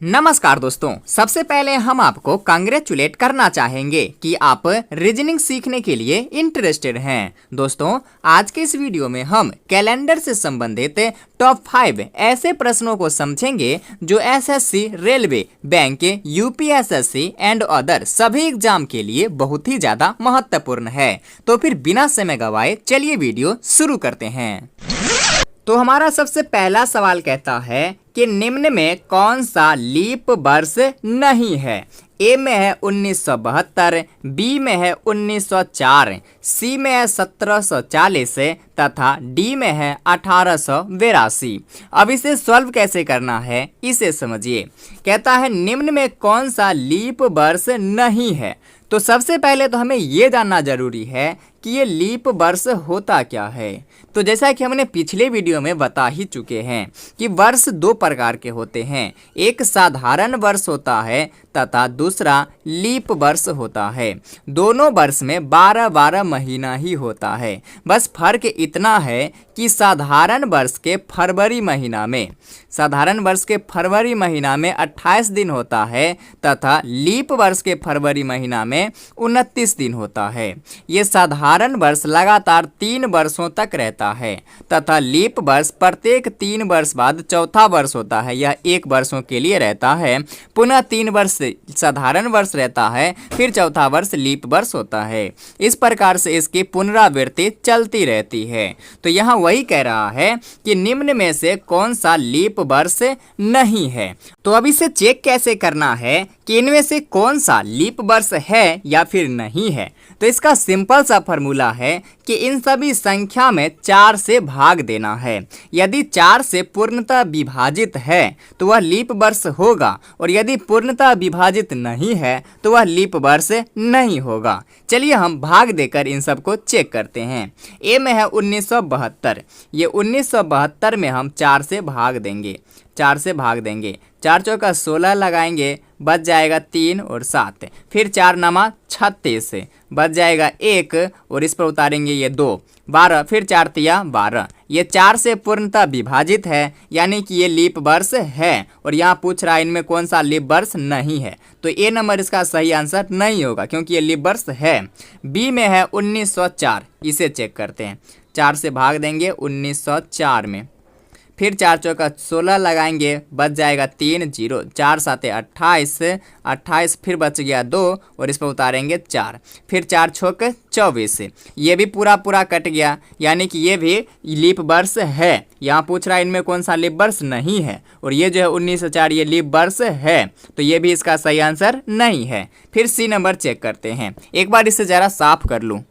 नमस्कार दोस्तों, सबसे पहले हम आपको कांग्रेचुलेट करना चाहेंगे कि आप रीजनिंग सीखने के लिए इंटरेस्टेड हैं। दोस्तों, आज के इस वीडियो में हम कैलेंडर से संबंधित टॉप 5 ऐसे प्रश्नों को समझेंगे जो SSC, railway, bank, UPSSC and other सभी एग्जाम के लिए बहुत ही ज्यादा महत्वपूर्ण है। तो फिर बिना समय गवाए चलिए वीडियो शुरू करते हैं। तो हमारा सबसे पहला सवाल कहता है कि निम्न में कौन सा लीप वर्ष नहीं है। ए में है 1972, बी में है 1904, सी में है 1740 तथा डी में है 1882। अब इसे सॉल्व कैसे करना है इसे समझिए। कहता है निम्न में कौन सा लीप वर्ष नहीं है। तो सबसे पहले तो हमें ये जानना जरूरी है कि ये लीप वर्ष होता क्या है। तो जैसा कि हमने पिछले वीडियो में बता ही चुके हैं कि वर्ष दो प्रकार के होते हैं, एक साधारण वर्ष होता है तथा दूसरा लीप वर्ष होता है। दोनों वर्ष में 12-12 महीना ही होता है। बस फर्क इतना है कि साधारण वर्ष के फरवरी महीना में 28 दिन होता है तथा लीप वर्ष के फरवरी महीना में 29 दिन होता है। ये साधारण वर्ष लगातार 3 वर्षों तक रहता है तथा लीप वर्ष प्रत्येक 3 वर्ष बाद चौथा वर्ष होता है। यह 1 वर्षों के लिए रहता है, पुनः 3 वर्ष साधारण वर्ष रहता है, फिर चौथा वर्ष लीप वर्ष होता है। इस प्रकार से इसकी पुनरावृत्ति चलती रहती है। तो यहाँ वही कह रहा है कि निम्न में से कौन सा लीप वर्ष नहीं है। तो अब इसे चेक कैसे करना है कि इनमें से कौन सा लीप वर्ष है या फिर नहीं है। तो इसका सिंपल सा फॉर्मूला है कि इन सभी संख्या में 4 से भाग देना है। यदि 4 से पूर्णतः विभाजित है तो वह लीप वर्ष होगा, और यदि पूर्णतः विभाजित नहीं है तो वह लीप वर्ष नहीं होगा। चलिए हम भाग देकर इन सब को चेक करते हैं। ए में है 1972, ये 1972 में हम 4 से भाग देंगे। 4 चौका 16 लगाएंगे, बच जाएगा 3 और 7, फिर 4 नमा 36, बच जाएगा 1 और इस पर उतारेंगे ये 2, 12, फिर 4 तिया 12। ये 4 से पूर्णतः विभाजित है, यानी कि ये लीप वर्ष है। और यहाँ पूछ रहा है इनमें कौन सा लीप वर्ष नहीं है। तो ए नंबर इसका सही आंसर नहीं होगा क्योंकि ये लीप वर्ष है। बी में है 1904, इसे चेक करते हैं। 4 से भाग देंगे 1904 में, फिर 4 चौका 16 लगाएंगे, बच जाएगा 3, 0, 4 7 28, फिर बच गया 2 और इस पर उतारेंगे 4, फिर 4 छोक 24। ये भी पूरा कट गया, यानी कि ये भी लीप वर्ष है। यहाँ पूछ रहा है इनमें कौन सा लीप वर्ष नहीं है, और ये जो है 1904 ये लीप वर्ष है, तो ये भी इसका सही आंसर नहीं है। फिर सी नंबर चेक करते हैं, एक बार इसे ज़रा साफ कर लूँ।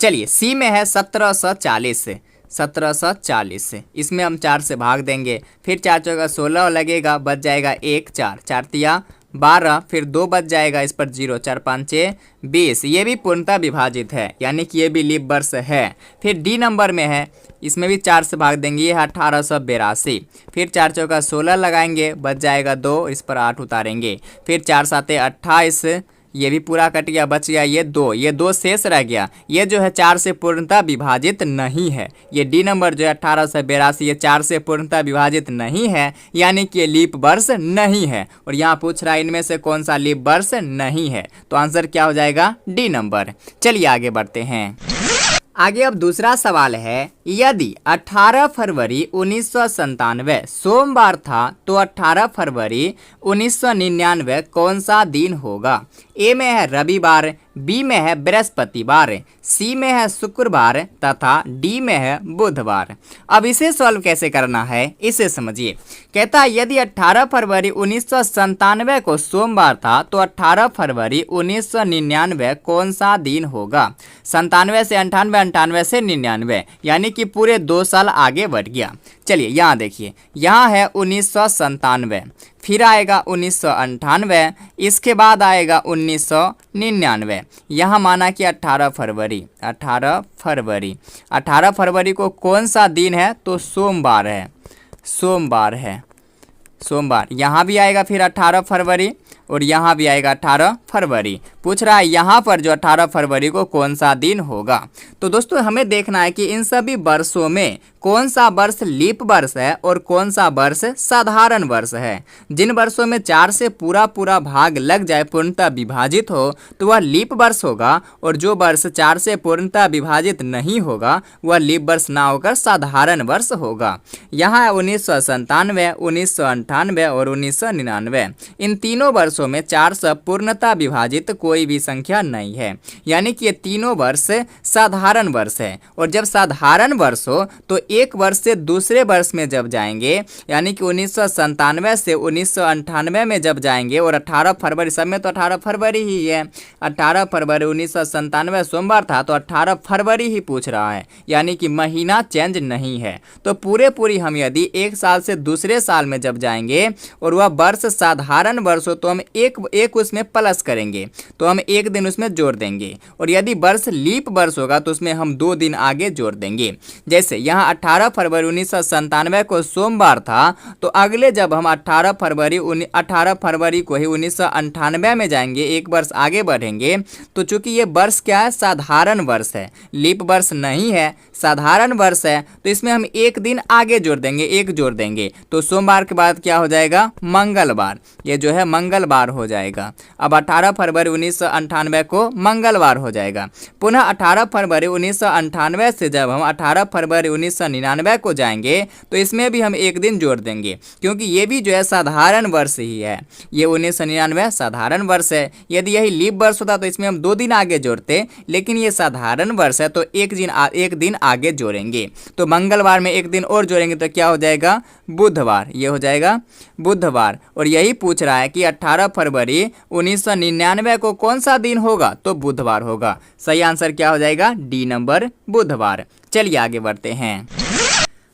चलिए, सी में है 1740, इसमें हम 4 से भाग देंगे, फिर 4 चौका 16 लगेगा, बच जाएगा 1, 4 तिया 12, फिर 2 बच जाएगा, इस पर 0, 4 5 20। ये भी पूर्णतः विभाजित है, यानी कि ये भी लीप वर्ष है। फिर डी नंबर में है, इसमें भी 4 से भाग देंगे, ये है 1882, फिर 4 चौका 16 लगाएंगे, बच जाएगा 2, इस पर 8 उतारेंगे, फिर 4 7 28, ये भी पूरा कट गया, बच गया ये 2 शेष रह गया। ये जो है 4 से पूर्णतः विभाजित नहीं है। ये डी नंबर जो है 1882, ये 4 से पूर्णतः विभाजित नहीं है, यानी कि ये लीप वर्ष नहीं है। और यहाँ पूछ रहा है इनमें से कौन सा लीप वर्ष नहीं है, तो आंसर क्या हो जाएगा, डी नंबर। चलिए आगे बढ़ते हैं। आगे अब दूसरा सवाल है, यदि 18 फरवरी 1997 सोमवार था तो 18 फरवरी 1999 कौन सा दिन होगा। ए में है रविवार, बी में है बृहस्पतिवार, सी में है शुक्रवार तथा डी में है बुधवार। अब इसे सॉल्व कैसे करना है इसे समझिए। कहता है यदि 18 फरवरी 1997 को सोमवार था तो 18 फरवरी 1999 कौन सा दिन होगा। 97 से 98, 98 से 99, यानी कि पूरे 2 साल आगे बढ़ गया। चलिए यहाँ देखिए, यहाँ है 1997, फिर आएगा 1998, इसके बाद आएगा 1999। यहाँ माना कि 18 फरवरी को कौन सा दिन है, तो सोमवार है। यहाँ भी आएगा फिर 18 फरवरी और यहाँ भी आएगा 18 फरवरी। पूछ रहा है यहाँ पर जो 18 फरवरी को कौन सा दिन होगा। तो दोस्तों हमें देखना है कि इन सभी वर्षों में कौन सा वर्ष लीप वर्ष है और कौन सा वर्ष साधारण वर्ष है। जिन वर्षों में 4 से पूरा पूरा भाग लग जाए, पूर्णतः विभाजित हो, तो वह लीप वर्ष होगा, और जो वर्ष 4 से पूर्णतः विभाजित नहीं होगा वह लीप वर्ष ना होकर साधारण वर्ष होगा। यहाँ 1997, 1998 और 1999, इन तीनों वर्षों में 4 से पूर्णतः विभाजित कोई भी संख्या नहीं है, यानी कि ये तीनों वर्ष साधारण वर्ष है। और जब साधारण वर्ष हो तो एक वर्ष से दूसरे वर्ष में जब जाएंगे, यानी कि 1997 से 1998 में जब जाएंगे, और 18 फरवरी, सब में तो 18 फरवरी ही है, 18 फरवरी 1997 सोमवार था, तो 18 फरवरी ही पूछ रहा है, यानी कि महीना चेंज नहीं है। तो पूरी हम यदि एक साल से दूसरे साल में जब जाएंगे और वह वर्ष साधारण वर्ष हो तो हम एक उसमें प्लस करेंगे, तो हम एक दिन उसमें जोड़ देंगे। और यदि वर्ष लीप वर्ष होगा तो उसमें हम 2 दिन आगे जोड़ देंगे। जैसे यहाँ 18 फरवरी 1997 को सोमवार था, तो अगले जब हम 18 फरवरी को ही 1998 में जाएंगे, एक वर्ष आगे बढ़ेंगे, तो चूंकि ये वर्ष क्या है, साधारण वर्ष है, लीप वर्ष नहीं है, साधारण वर्ष है, तो इसमें हम एक दिन आगे जोड़ देंगे, एक जोड़ देंगे, तो सोमवार के बाद क्या हो जाएगा, मंगलवार, ये जो है मंगलवार हो जाएगा। अब 18 फरवरी 1998 को मंगलवार हो जाएगा। पुनः 18 फरवरी 1998 से जब हम 18 फरवरी 1999 को जाएंगे, तो इसमें भी हम एक दिन जोड़ देंगे, क्योंकि ये भी जो है साधारण वर्ष ही है, ये 1999 साधारण वर्ष है। यदि यही लीप वर्ष होता तो इसमें हम 2 दिन आगे जोड़ते, लेकिन ये साधारण वर्ष है तो एक दिन आगे जोड़ेंगे। तो मंगलवार में एक दिन और जोड़ेंगे तो क्या हो जाएगा, बुधवार, ये हो जाएगा बुधवार। और यही पूछ रहा है कि 18 फरवरी 1999 को कौन सा दिन होगा, तो बुधवार होगा। सही आंसर क्या हो जाएगा, डी नंबर, बुधवार। चलिए आगे बढ़ते हैं।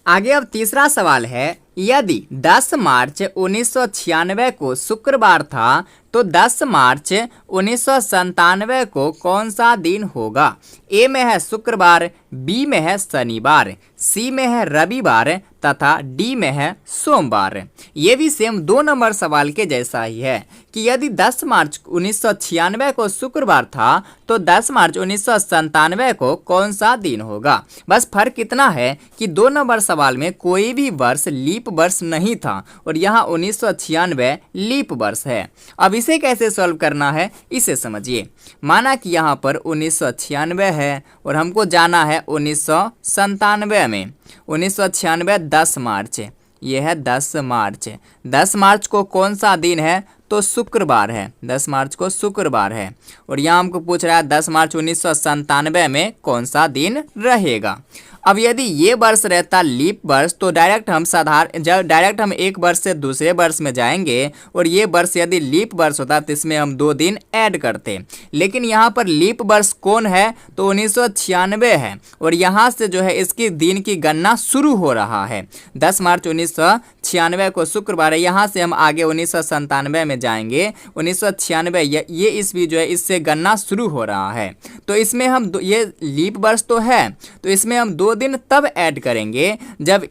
आगे अब तीसरा सवाल है, यदि 10 मार्च 1996 को शुक्रवार था तो 10 मार्च 1997 को कौन सा दिन होगा। ए में है शुक्रवार, बी में है शनिवार, सी में है रविवार तथा डी में है सोमवार। ये भी सेम 2 नंबर सवाल के जैसा ही है कि यदि 10 मार्च 1996 को शुक्रवार था तो 10 मार्च 1997 को कौन सा दिन होगा। बस फर्क इतना है कि 2 नंबर सवाल में कोई भी वर्ष लीप वर्ष नहीं था और यहाँ 1996 लीप वर्ष है। अब इसे कैसे सॉल्व करना है, इसे समझिए। माना कि यहाँ पर 1996 है और हमको जाना है 1997 में। 1996 10 मार्च, ये है 10 मार्च। 10 मार्च को कौन सा दिन है, तो शुक्रवार है, 10 मार्च को शुक्रवार है। और यहाँ हमको पूछ रहा है 10 मार्च 1997 में कौन सा दिन रहेगा। अब यदि ये वर्ष रहता लीप वर्ष तो डायरेक्ट हम एक वर्ष से दूसरे वर्ष में जाएंगे, और ये वर्ष यदि लीप वर्ष होता तो इसमें हम 2 दिन ऐड करते। लेकिन यहाँ पर लीप वर्ष कौन है, तो 1996 है, और यहाँ से जो है इसकी दिन की गणना शुरू हो रहा है। 10 मार्च 1996 को शुक्रवार है, यहाँ से हम आगे 1997 में जाएंगे। 1996 ये ईस्वी जो है इससे गणना शुरू हो रहा है, तो इसमें हम ये लीप वर्ष तो है, तो इसमें हम 2 दिन तब ऐड करेंगे जब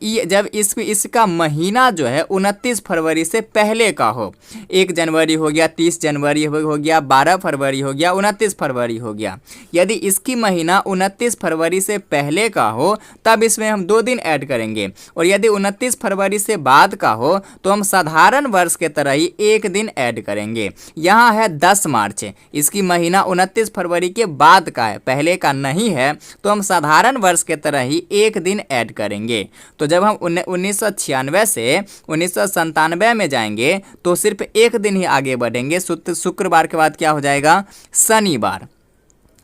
इसका महीना जो है 29 फरवरी से पहले का हो। 1 जनवरी हो गया, 30 जनवरी हो गया, 12 फरवरी हो गया, 29 फरवरी हो गया। यदि इसकी महीना 29 फरवरी से पहले का हो तब इसमें हम 2 दिन ऐड करेंगे, और यदि 29 फरवरी से बाद का हो तो हम साधारण वर्ष के तरह ही 1 दिन ऐड करेंगे। यहाँ है 10 मार्च, इसकी महीना 29 फरवरी के बाद का है, पहले का नहीं है, तो हम साधारण वर्ष के तरह ही 1 दिन ऐड करेंगे। तो जब हम 1996 से 1997 में जाएंगे तो सिर्फ 1 दिन ही आगे बढ़ेंगे। शुक्रवार के बाद क्या हो जाएगा, शनिवार।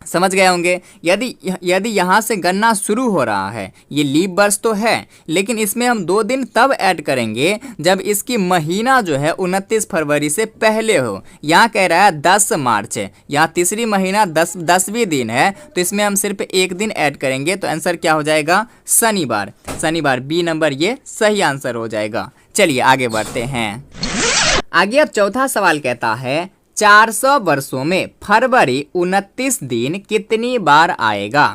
समझ गए होंगे। यदि यहाँ से गणना शुरू हो रहा है, ये लीप वर्ष तो है, लेकिन इसमें हम 2 दिन तब ऐड करेंगे जब इसकी महीना जो है 29 फरवरी से पहले हो। यहाँ कह रहा है 10 मार्च, यहाँ तीसरी महीना 10वीं दिन है, तो इसमें हम सिर्फ 1 दिन ऐड करेंगे, तो आंसर क्या हो जाएगा, शनिवार। शनिवार, बी नंबर ये सही आंसर हो जाएगा। चलिए आगे बढ़ते हैं। आगे अब चौथा सवाल कहता है 400 वर्षों में फरवरी 29 दिन कितनी बार आएगा।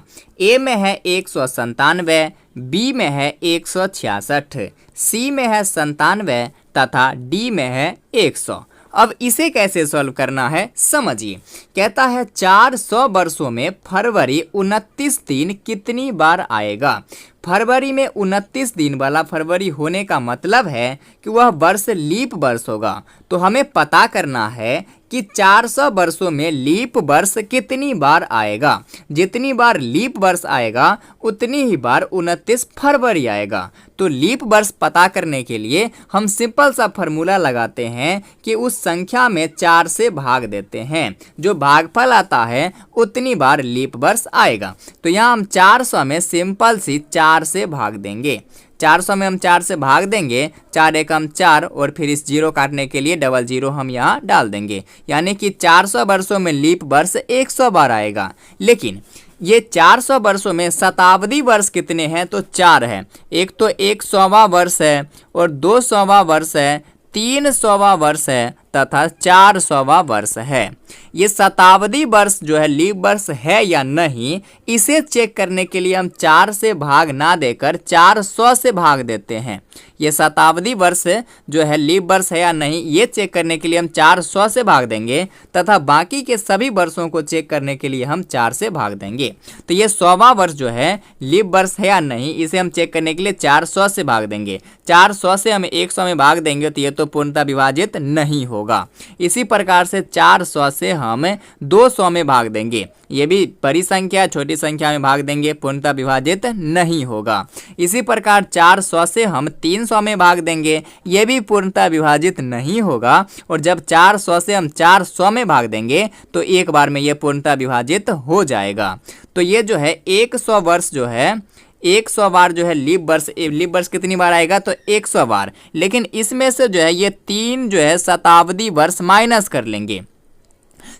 ए में है 197, बी में है 166, सी में है 97 तथा डी में है 100। अब इसे कैसे सॉल्व करना है समझिए। कहता है 400 वर्षों में फरवरी 29 दिन कितनी बार आएगा। फरवरी में 29 दिन वाला फरवरी होने का मतलब है कि वह वर्ष लीप वर्ष होगा। तो हमें पता करना है कि 400 वर्षों में लीप वर्ष कितनी बार आएगा। जितनी बार लीप वर्ष आएगा उतनी ही बार 29 फरवरी आएगा। तो लीप वर्ष पता करने के लिए हम सिंपल सा फॉर्मूला लगाते हैं कि उस संख्या में 4 से भाग देते हैं। जो भागफल आता है उतनी बार लीप वर्ष आएगा। तो यहाँ हम 400 में सिंपल सी 4 से भाग देंगे। 400 में हम 4 से भाग देंगे, 4 एकम 4 और फिर इस जीरो काटने के लिए डबल जीरो हम यहाँ डाल देंगे। यानी कि 400 वर्षों में लीप वर्ष 100 बार आएगा। लेकिन ये 400 वर्षों में शताब्दी वर्ष कितने हैं तो 4 है। एक तो 100वां वर्ष है और 200वां वर्ष है, 300वां वर्ष है तथा 400वां वर्ष है। ये शताब्दी वर्ष जो है लीप वर्ष है या नहीं, इसे चेक करने के लिए हम 4 से भाग ना देकर 400 से भाग देते हैं। ये शताब्दी वर्ष जो है लीप वर्ष है या नहीं, ये चेक करने के लिए हम 400 से भाग देंगे तथा बाकी के सभी वर्षों को चेक करने के लिए हम 4 से भाग देंगे। तो ये 100वां वर्ष जो है लीप वर्ष है या नहीं, इसे हम चेक करने के लिए 400 से भाग देंगे। 400 से हम 100 में भाग देंगे तो ये तो पूर्णतः विभाजित नहीं होगा। इसी प्रकार से 400 से हम 200 में भाग देंगे। ये भी बड़ी संख्या छोटी संख्या में भाग देंगे, पूर्णतः विभाजित नहीं होगा। इसी प्रकार 400 से हम 300 में भाग देंगे, ये भी पूर्णतः विभाजित नहीं होगा। और जब 400 से हम 400 में भाग देंगे तो एक बार में ये पूर्णतः विभाजित हो जाएगा। तो ये जो है 100 वर्ष जो है 100 बार जो है लीप वर्ष कितनी बार आएगा तो 100 बार। लेकिन इसमें से जो है ये 3 जो है शताब्दी वर्ष माइनस कर लेंगे।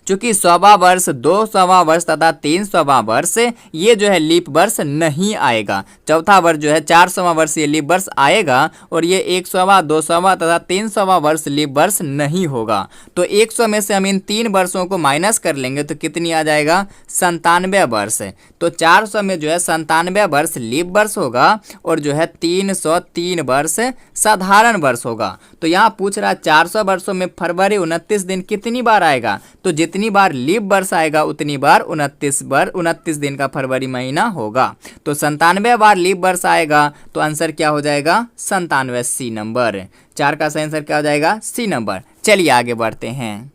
चूंकि 100वां वर्ष 200वां वर्ष तथा 300वां वर्ष ये जो है लीप वर्ष नहीं आएगा। चौथा वर्ष जो है 400वां वर्ष ये लीप वर्ष आएगा और ये 100वां 200वां तथा 300वां वर्ष लीप वर्ष नहीं होगा। तो 100 में से हम इन 3 वर्षों को माइनस कर लेंगे तो कितनी आ जाएगा 97 वर्ष। तो 400 में जो है 97 वर्ष लीप वर्ष होगा और जो है 303 वर्ष साधारण वर्ष होगा। तो यहाँ पूछ रहा है 400 वर्षों में फरवरी 29 दिन कितनी बार आएगा। तो जितनी बार लीप वर्ष आएगा उतनी बार 29 दिन का फरवरी महीना होगा। तो 97 बार लीप वर्ष आएगा तो आंसर क्या हो जाएगा 97 सी नंबर। 4 का सही आंसर क्या हो जाएगा सी नंबर। चलिए आगे बढ़ते हैं।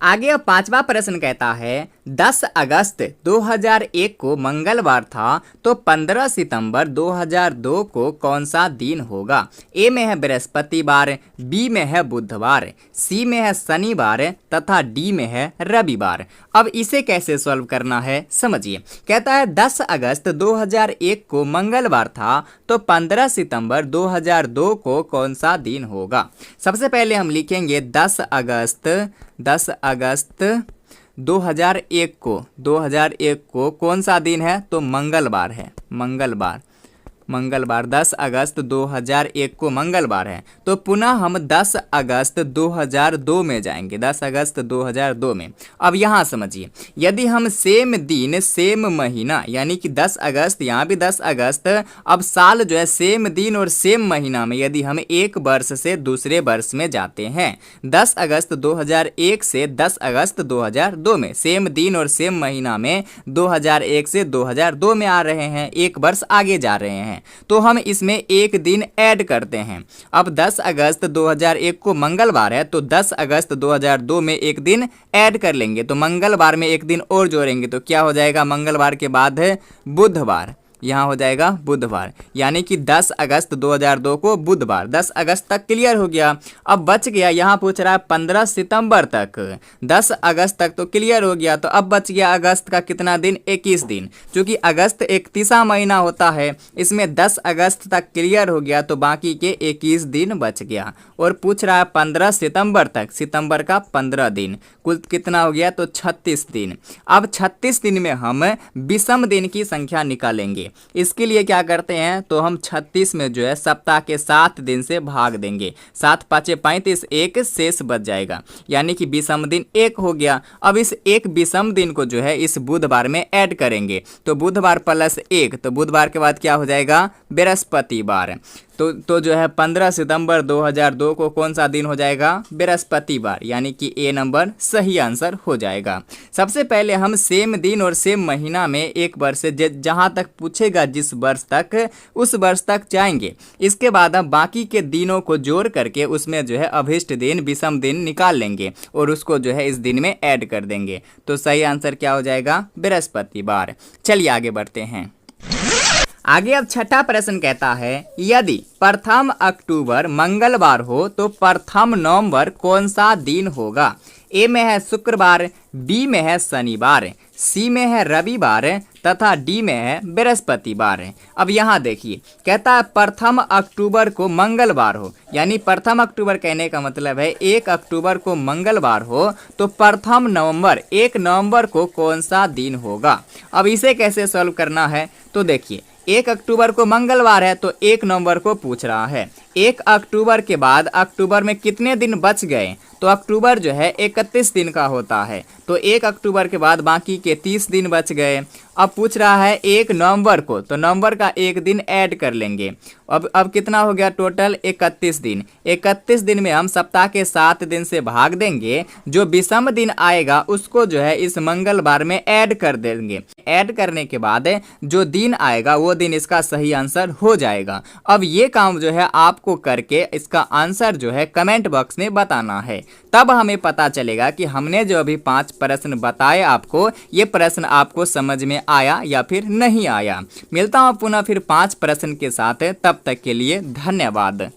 आगे अब 5वां प्रश्न कहता है 10 अगस्त 2001 को मंगलवार था तो 15 सितंबर 2002 को कौन सा दिन होगा। ए में है बृहस्पतिवार, बी में है बुधवार, सी में है शनिवार तथा डी में है रविवार। अब इसे कैसे सॉल्व करना है समझिए। कहता है 10 अगस्त 2001 को मंगलवार था तो 15 सितंबर 2002 को कौन सा दिन होगा। सबसे पहले हम लिखेंगे 10 अगस्त 2001 को कौन सा दिन है तो मंगलवार है। मंगलवार 10 अगस्त 2001 को मंगलवार है। तो पुनः हम 10 अगस्त 2002 में जाएंगे। 10 अगस्त 2002 में। अब यहाँ समझिए, यदि हम सेम दिन सेम महीना यानी कि 10 अगस्त यहाँ भी 10 अगस्त, अब साल जो है सेम दिन और सेम महीना में यदि हम एक वर्ष से दूसरे वर्ष में जाते हैं, 10 अगस्त 2001 से 10 अगस्त 2002 में, सेम दिन और सेम महीना में 2001 से 2002 में आ रहे हैं, एक वर्ष आगे जा रहे हैं। तो हम इसमें एक दिन ऐड करते हैं। अब 10 अगस्त 2001 को मंगलवार है तो 10 अगस्त 2002 में एक दिन ऐड कर लेंगे। तो मंगलवार में एक दिन और जोड़ेंगे तो क्या हो जाएगा, मंगलवार के बाद है बुधवार, यहाँ हो जाएगा बुधवार। यानी कि 10 अगस्त 2002 को बुधवार। 10 अगस्त तक क्लियर हो गया। अब बच गया, यहाँ पूछ रहा है 15 सितंबर तक। 10 अगस्त तक तो क्लियर हो गया, तो अब बच गया अगस्त का कितना दिन, 21 दिन। क्योंकि अगस्त 31वां महीना होता है, इसमें 10 अगस्त तक क्लियर हो गया तो बाकी के 21 दिन बच गया। और पूछ रहा है 15 सितंबर तक, सितंबर का 15 दिन, कुल कितना हो गया तो 36 दिन। अब 36 दिन में हम विषम दिन की संख्या निकालेंगे। इसके लिए क्या करते हैं तो हम 36 में जो है सप्ताह के 7 दिन से भाग देंगे। 7 5 35, एक शेष बच जाएगा, यानी कि विषम दिन 1 हो गया। अब इस एक विषम दिन को जो है इस बुधवार में ऐड करेंगे तो बुधवार प्लस 1, तो बुधवार के बाद क्या हो जाएगा बृहस्पतिवार। तो जो है 15 सितंबर 2002 को कौन सा दिन हो जाएगा? बृहस्पतिवार, यानी कि ए नंबर सही आंसर हो जाएगा। सबसे पहले हम सेम दिन और सेम महीना में एक वर्ष से जहाँ तक पूछेगा जिस वर्ष तक, उस वर्ष तक जाएंगे। इसके बाद हम बाकी के दिनों को जोड़ करके उसमें जो है अभिष्ट दिन, विषम दिन निकाल लेंगे और उसको जो है इस दिन में ऐड कर देंगे। तो सही आंसर क्या हो जाएगा? बृहस्पतिवार। चलिए आगे बढ़ते हैं। आगे अब छठा प्रश्न कहता है, यदि प्रथम अक्टूबर मंगलवार हो तो प्रथम नवंबर कौन सा दिन होगा? ए में है शुक्रवार, बी में है शनिवार, सी में है रविवार तथा डी में है बृहस्पतिवार। अब यहाँ देखिए, कहता है प्रथम अक्टूबर को मंगलवार हो, यानी प्रथम अक्टूबर कहने का मतलब है 1 अक्टूबर को मंगलवार हो तो प्रथम नवंबर 1 नवंबर को कौन सा दिन होगा? अब इसे कैसे सॉल्व करना है? तो देखिए, 1 अक्टूबर को मंगलवार है तो 1 नवंबर को पूछ रहा है। 1 अक्टूबर के बाद अक्टूबर में कितने दिन बच गए? तो अक्टूबर जो है 31 दिन का होता है, तो 1 अक्टूबर के बाद बाकी के 30 दिन बच गए। अब पूछ रहा है 1 नवंबर को, तो नवंबर का 1 दिन ऐड कर लेंगे। अब कितना हो गया टोटल? 31 दिन। 31 दिन में हम सप्ताह के 7 दिन से भाग देंगे, जो विषम दिन आएगा उसको जो है इस मंगलवार में ऐड कर देंगे। ऐड करने के बाद जो दिन आएगा वो दिन इसका सही आंसर हो जाएगा। अब ये काम जो है आपको करके इसका आंसर जो है कमेंट बॉक्स में बताना है, तब हमें पता चलेगा कि हमने जो अभी 5 प्रश्न बताए आपको, ये प्रश्न आपको समझ में आया या फिर नहीं आया। मिलता हूँ पुनः फिर 5 प्रश्न के साथ, तब तक के लिए धन्यवाद।